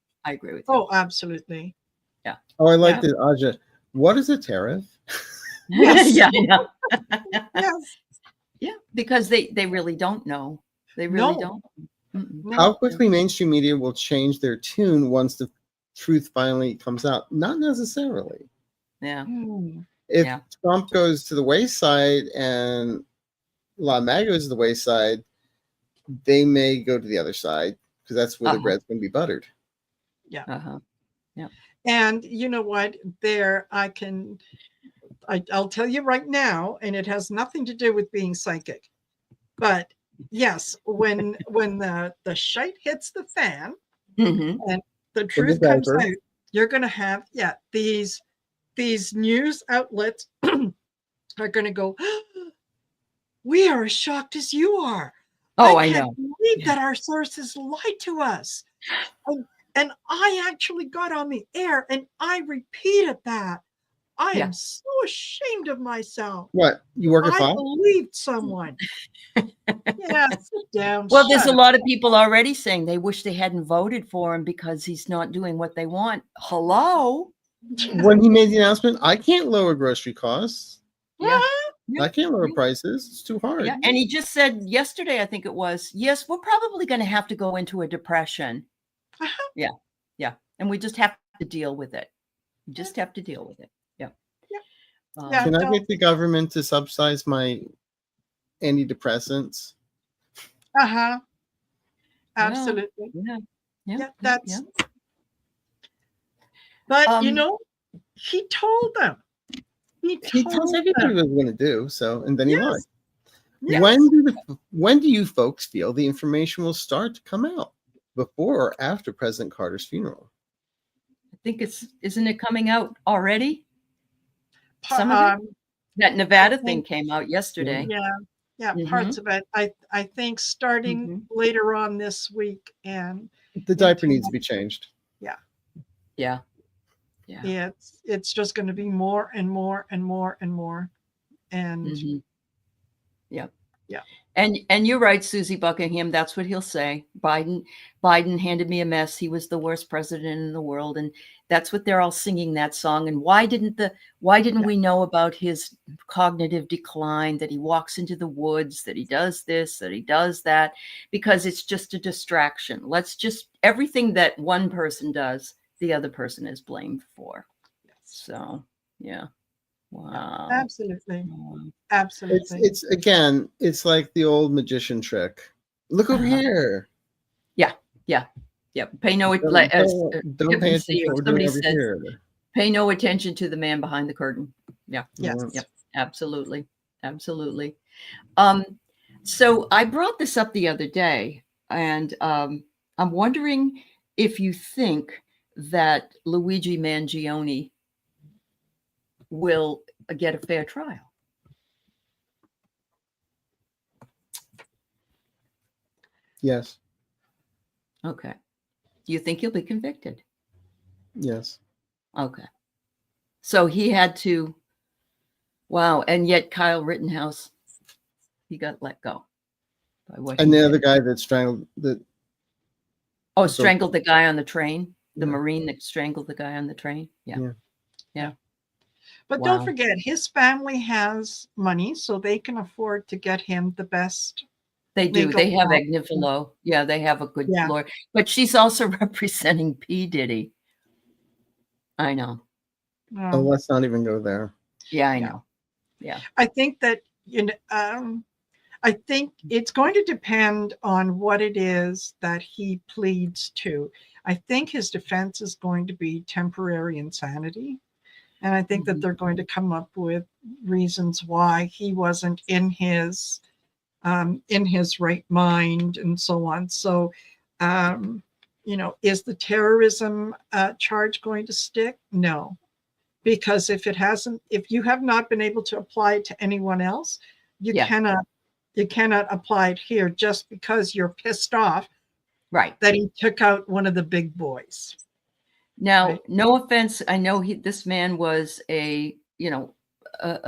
Oh, absolutely.
Yeah.
Oh, I like this, Aja. What is a tariff?
Yes.
Yeah.
Yes.
Yeah, because they really don't know. They really don't.
Mm-mm. How quickly mainstream media will change their tune once the truth finally comes out? Not necessarily.
Yeah.
If Trump goes to the wayside and La MAGA goes to the wayside, they may go to the other side, because that's where the bread's going to be buttered.
Yeah. Yeah. And you know what? I'll tell you right now, and it has nothing to do with being psychic, but yes, when the shite hits the fan and the truth comes out, you're going to have these news outlets are going to go, we are as shocked as you are.
Oh,
I can't believe that our sources lied to us. And I actually got on the air and I repeated that. I am so ashamed of myself.
What? You work at
I
Fox?
believed someone. Yeah, sit down.
Well, there's a lot of people already saying they wish they hadn't voted for him because he's not doing what they want. Hello?
When he made the announcement, I can't lower grocery costs.
Yeah.
I can't lower prices. It's too hard.
Yeah. And he just said yesterday, I think it was, yes, we're probably going to have to go into a depression. Yeah. Yeah. And we just have to deal with it. We just have to deal with it. Yeah.
Can I get the government to subsidize my antidepressants?
Absolutely.
Yeah.
That's. But he told them.
He tells everybody what he's going to do. So, and then he lied.
Yes.
When do you folks feel the information will start to come out? Before or after President Carter's funeral?
I think isn't it coming out already? Some of it? That Nevada thing came out yesterday.
Yeah, parts of it. I think starting later on this week, and
the diaper needs to be changed.
Yeah. It's just going to be more and more and more and more, and yeah.
And you're right, Susie Buckingham. That's what he'll say. Biden handed me a mess. He was the worst president in the world, and that's what they're all singing that song. And why didn't we know about his cognitive decline? That he walks into the woods, that he does this, that he does that, because it's just a distraction. Everything that one person does, the other person is blamed for. So yeah. Wow.
Absolutely. Absolutely.
It's like the old magician trick. Look over here.
Yeah. Pay no pay no attention to the man behind the curtain. Yeah.
Yes.
Yep. Absolutely. So I brought this up the other day, and I'm wondering if you think that Luigi Mangione will get a fair trial.
Yes.
Okay. Do you think he'll be convicted?
Yes.
Okay. So he had to. Wow. And yet Kyle Rittenhouse, he got let go.
And the other guy that strangled
strangled the guy on the train. The Marine that strangled the guy on the train. Yeah.
But don't forget, his family has money, so they can afford to get him the best.
They do. They have Agnifilo. Yeah, they have a good lawyer. But she's also representing P. Diddy. I know.
Oh, let's not even go there.
Yeah, I know. Yeah.
I think that I think it's going to depend on what it is that he pleads to. I think his defense is going to be temporary insanity. And I think that they're going to come up with reasons why he wasn't in his right mind and so on. So, is the terrorism charge going to stick? No, because if you have not been able to apply it to anyone else, you cannot apply it here just because you're pissed off,
right,
that he took out one of the big boys.
Now, no offense, I know this man was a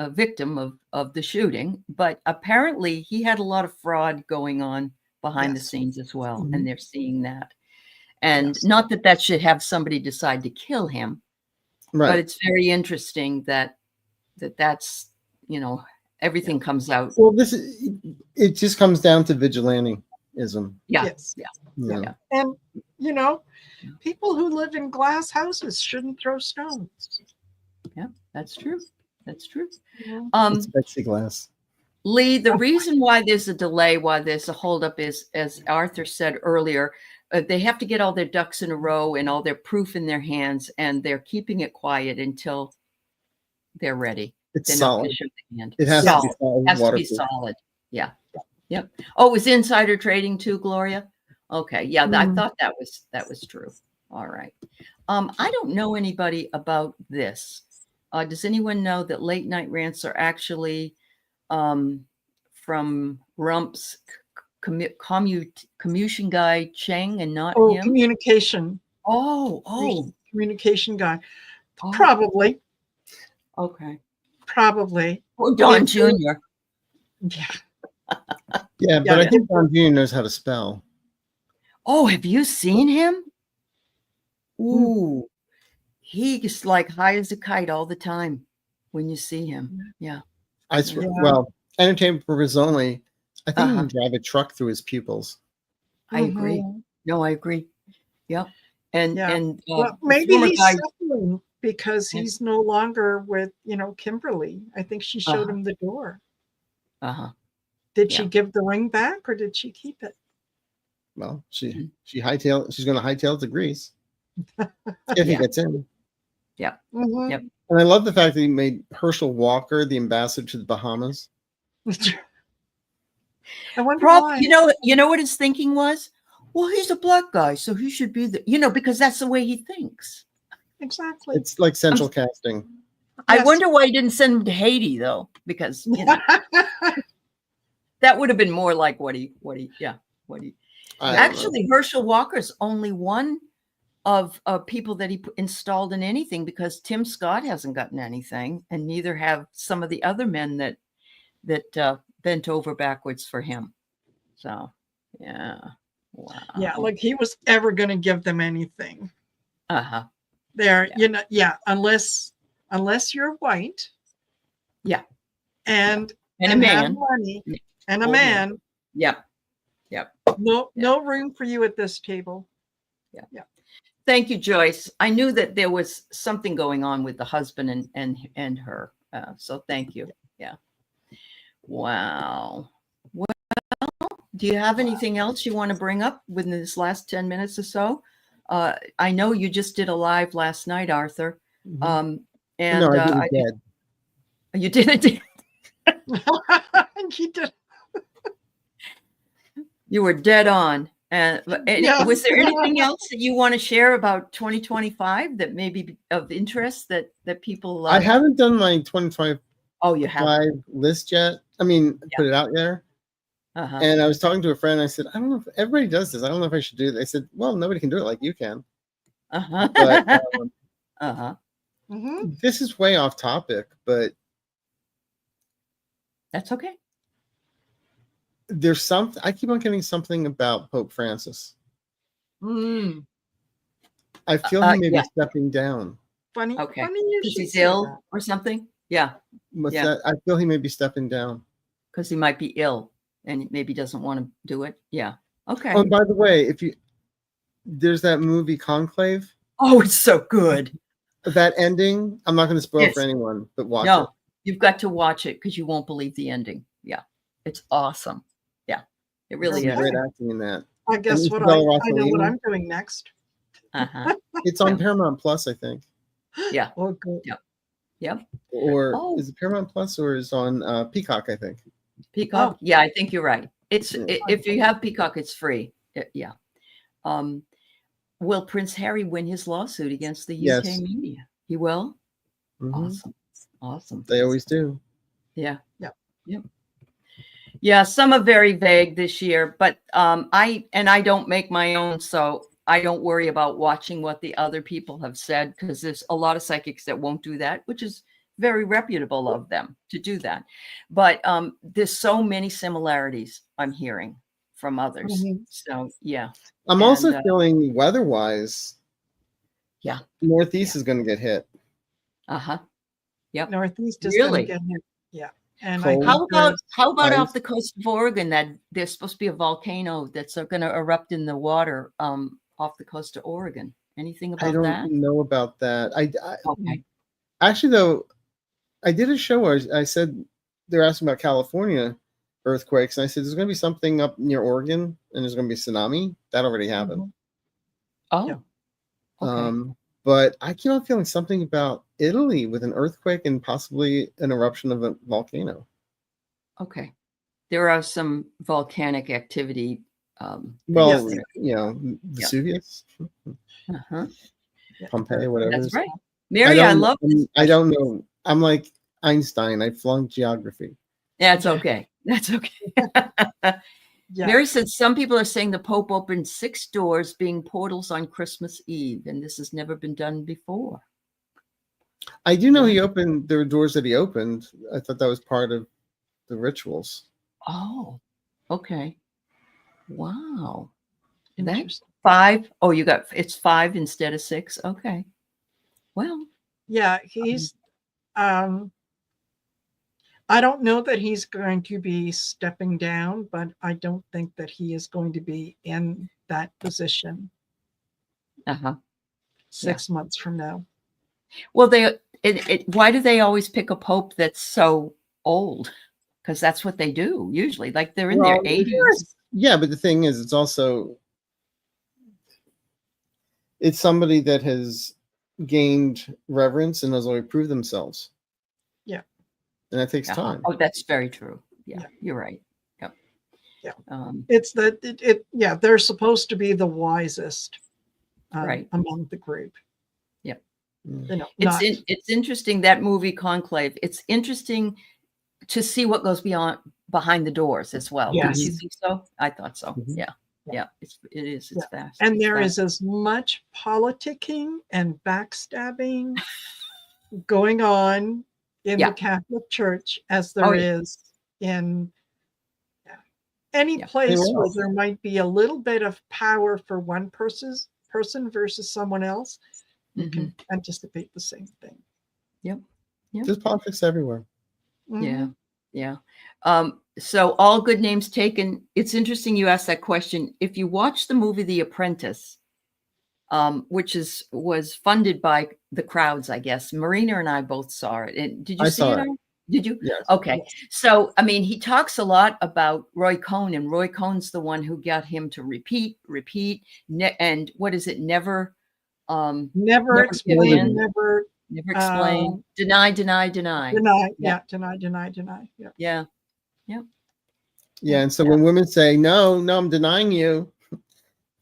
victim of the shooting, but apparently he had a lot of fraud going on behind the scenes as well, and they're seeing that. And not that should have somebody decide to kill him, but it's very interesting that's everything comes out.
Well, it just comes down to vigilantism.
Yeah.
And people who live in glass houses shouldn't throw stones.
Yeah, that's true. That's true.
It's plexiglass.
Lee, the reason why there's a delay, why there's a holdup is, as Arthur said earlier, they have to get all their ducks in a row and all their proof in their hands, and they're keeping it quiet until they're ready.
It's solid.
It has to be solid. It has to be solid. Yeah. Yep. Oh, it was insider trading too, Gloria? Okay. Yeah, I thought that was true. All right. I don't know anybody about this, Does anyone know that late night rants are actually from Rump's commutation guy Cheng and not him?
Communication.
Oh.
Communication guy. Oh. Probably.
Okay.
Probably.
Or Don Jr.
Yeah.
Yeah, but I think Don Jr. knows how to spell.
Oh, have you seen him? Ooh. He's like high as a kite all the time when you see him. Yeah.
I swear. Yeah. Well, entertainment purpose only. I think he can drive a truck through his pupils.
I agree. No, I agree. Yep. And
well, maybe he's suffering because he's no longer with, Kimberly. I think she showed him the door. Did she give the ring back or did she keep it?
Well, she's going to hightail it to Greece if he gets in.
Yeah.
Yep. And I love the fact that he made Herschel Walker the ambassador to the Bahamas.
I wonder why.
You know what his thinking was? Well, he's a black guy, so he should be because that's the way he thinks.
Exactly.
It's like central casting.
I wonder why he didn't send him to Haiti though, because that would have been more like what he. Actually, Herschel Walker's only one of people that he installed in anything, because Tim Scott hasn't gotten anything, and neither have some of the other men that bent over backwards for him. So, yeah. Wow.
Yeah, like he was ever going to give them anything. There, unless you're white.
Yeah.
And
a man.
Have money and a man.
Yep.
No room for you at this table.
Yeah. Thank you, Joyce. I knew that there was something going on with the husband and her. So thank you. Yeah. Wow. Well, do you have anything else you want to bring up within this last 10 minutes or so? I know you just did a live last night, Arthur.
No, I did it dead.
You did it.
You did.
You were dead on. Was there anything else that you want to share about 2025 that may be of interest that people
I haven't done my 2025
you haven't
list yet. I mean, put it out there. And I was talking to a friend. I said, I don't know if everybody does this. I don't know if I should do it. They said, well, nobody can do it like you can. But, this is way off topic, but
that's okay.
There's something, I keep on getting something about Pope Francis. I feel he may be stepping down.
Funny.
Okay. Because he's ill or something. Yeah.
I feel he may be stepping down.
Because he might be ill and maybe doesn't want to do it. Yeah. Okay.
Oh, and by the way, there's that movie Conclave.
Oh, it's so good.
That ending, I'm not going to spoil for anyone, but watch it.
You've got to watch it because you won't believe the ending. Yeah. It's awesome. Yeah. It really is.
Great acting in that.
I guess I know what I'm doing next.
It's on Paramount Plus, I think.
Yeah.
Oh, good.
Yep.
Or is it Paramount Plus or is on Peacock, I think.
Peacock? Yeah, I think you're right. If you have Peacock, it's free. Yeah. Will Prince Harry win his lawsuit against the UK media? He will? Awesome.
They always do.
Yeah. Yeah, some are very vague this year, but I don't make my own, so I don't worry about watching what the other people have said, because there's a lot of psychics that won't do that, which is very reputable of them to do that. But there's so many similarities I'm hearing from others. So yeah.
I'm also feeling weather-wise.
Yeah.
Northeast is going to get hit.
Yep.
Northeast is going to get hit. Yeah. And
how about off the coast of Oregon, that there's supposed to be a volcano that's going to erupt in the water off the coast of Oregon? Anything about that?
I don't know about that.
Okay.
Actually, though, I did a show where I said they're asking about California earthquakes, and I said there's going to be something up near Oregon, and there's going to be a tsunami. That already happened.
Oh.
Okay. But I keep on feeling something about Italy with an earthquake and possibly an eruption of a volcano.
Okay. There are some volcanic activity.
Vesuvius, Pompeii, whatever.
That's right. Mary, I love this.
I don't know. I'm like Einstein. I flunked geography.
That's okay. That's okay. Mary said some people are saying the Pope opened 6 doors being portals on Christmas Eve, and this has never been done before.
I do know he opened, there were doors that he opened. I thought that was part of the rituals.
Oh, okay. Wow.
Interesting.
5. Oh, it's 5 instead of 6. Okay. Well.
Yeah, he's I don't know that he's going to be stepping down, but I don't think that he is going to be in that position 6 months from now.
Well, why do they always pick a pope that's so old? Because that's what they do usually. Like they're in their 80s.
Yeah, but the thing is, it's somebody that has gained reverence and has already proved themselves.
Yeah.
And that takes time.
Oh, that's very true. Yeah, you're right. Yep.
Yeah. It's that they're supposed to be the wisest among the group.
Yep.
You know,
it's interesting, that movie Conclave. It's interesting to see what goes behind the doors as well.
Yes.
Did you think so? I thought so.
Mm-hmm.
Yeah. It is. It's fast.
And there is as much politicking and backstabbing going on in the Catholic Church as there is in any place where there might be a little bit of power for one person versus someone else. You can anticipate the same thing.
Yep.
There's politics everywhere.
Mm-hmm. Yeah. So all good names taken. It's interesting you asked that question. If you watch the movie The Apprentice, which was funded by the crowds, I guess. Marina and I both saw it. And did you see it? Did you?
Yes.
Okay.
Yes.
So, I mean, he talks a lot about Roy Cohn, and Roy Cohn's the one who got him to repeat, and what is it? Never
explain, never
explain, deny.
Deny. Yeah. Deny.
Yeah.
Yep. Yeah. And so when women say, no, I'm denying you.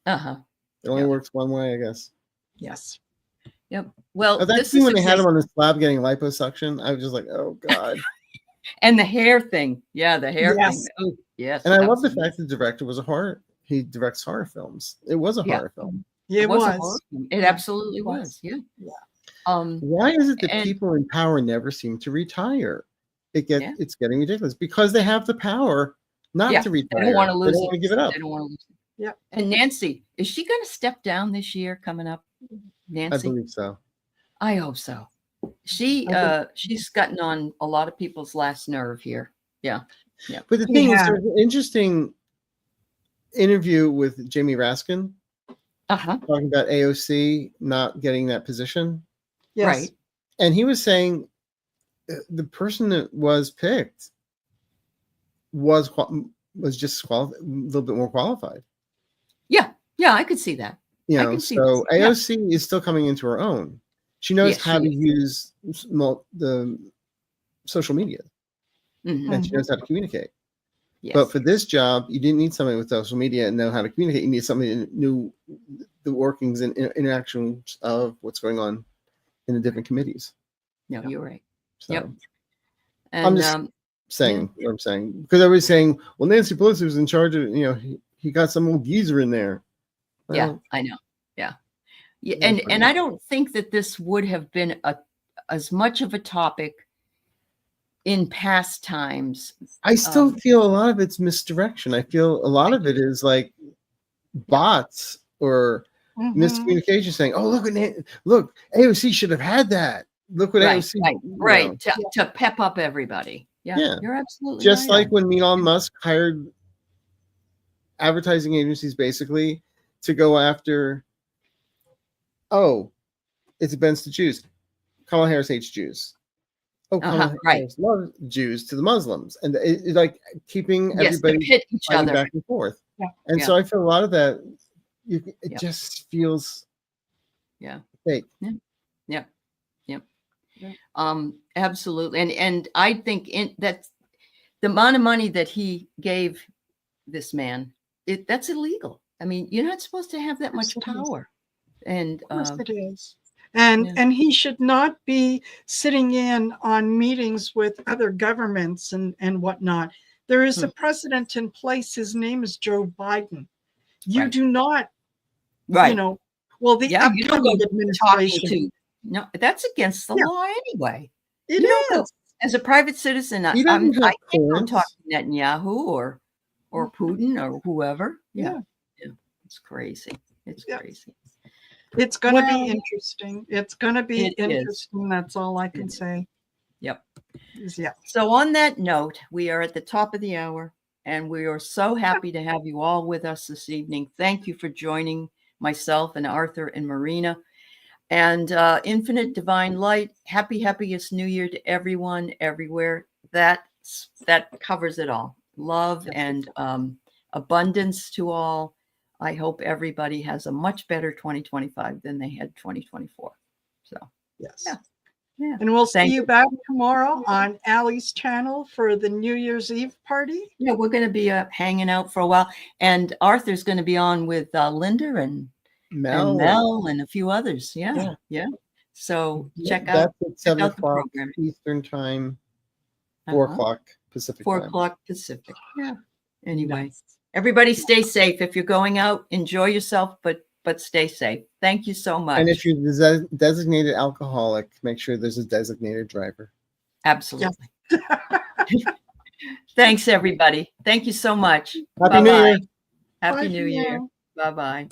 It only works one way, I guess.
Yes.
Yep. Well,
that's when they had him on the slab getting liposuction. I was just like, oh God.
And the hair thing. Yeah, the hair thing. Oh, yes.
And I love the fact that the director was he directs horror films. It was a horror film.
Yeah, it was.
It absolutely was. Yeah.
Why is it that people in power never seem to retire? It's getting ridiculous because they have the power not to retire.
They don't want to lose
it. They don't want to give it up.
They don't want to lose it.
Yeah.
And Nancy, is she going to step down this year coming up? Nancy?
I believe so.
I hope so. She's gotten on a lot of people's last nerve here. Yeah.
But the thing is, there's an interesting interview with Jamie Raskin talking about AOC not getting that position.
Yes.
Right.
And he was saying the person that was picked was just a little bit more qualified.
Yeah, I could see that.
So AOC is still coming into her own. She knows how to use the social media, and she knows how to communicate. Yes. But for this job, you didn't need somebody with social media and know how to communicate. You need somebody who knew the workings and interactions of what's going on in the different committees.
No, you're right.
So,
yep. And,
I'm just saying what I'm saying, because everybody's saying, well, Nancy Pelosi was in charge of, he got some old geezer in there. Well,
yeah, I know. Yeah. And I don't think that this would have been as much of a topic in past times.
I still feel a lot of it's misdirection. I feel a lot of it is like bots or miscommunication saying, oh, look, AOC should have had that. Look what AOC.
Right. To pep up everybody. Yeah. You're absolutely
just
right.
like when Elon Musk hired advertising agencies basically to go after, it's against the Jews. Kamala Harris hates Jews. Kamala Harris loves Jews to the Muslims. And it's like keeping everybody
pit each other
back and forth. Yeah. And so I feel a lot of that, it just feels fake.
Yeah. Absolutely. And I think that the amount of money that he gave this man, that's illegal. I mean, you're not supposed to have that much power. And
of course it is. And he should not be sitting in on meetings with other governments and whatnot. There is a president in place. His name is Joe Biden. You do not,
right.
you know, well, the
you don't go
administration.
talking to, no, that's against the law anyway.
It
you don't
is.
go, as a private citizen, I can't go talk to Netanyahu or Putin or whoever. Yeah. It's crazy. It's crazy.
It's going to be interesting. It's going to be interesting. That's all I can say.
Yep.
Yeah.
So on that note, we are at the top of the hour, and we are so happy to have you all with us this evening. Thank you for joining myself and Arthur and Marina. And infinite divine light, happiest New Year to everyone, everywhere. That covers it all. Love and abundance to all. I hope everybody has a much better 2025 than they had 2024. So,
yes.
Yeah.
And we'll see you back tomorrow on Allie's channel for the New Year's Eve party.
Yeah, we're going to be hanging out for a while. And Arthur's going to be on with Linda and Mel and a few others. Yeah. So check out
at 7 o'clock
program.
Eastern time, 4 o'clock Pacific
4
time.
o'clock Pacific. Yeah. Anyway, everybody stay safe. If you're going out, enjoy yourself, but stay safe. Thank you so much.
And if you're the designated alcoholic, make sure there's a designated driver.
Absolutely. Thanks, everybody. Thank you so much.
Happy New Year.
Happy New Year. Bye-bye.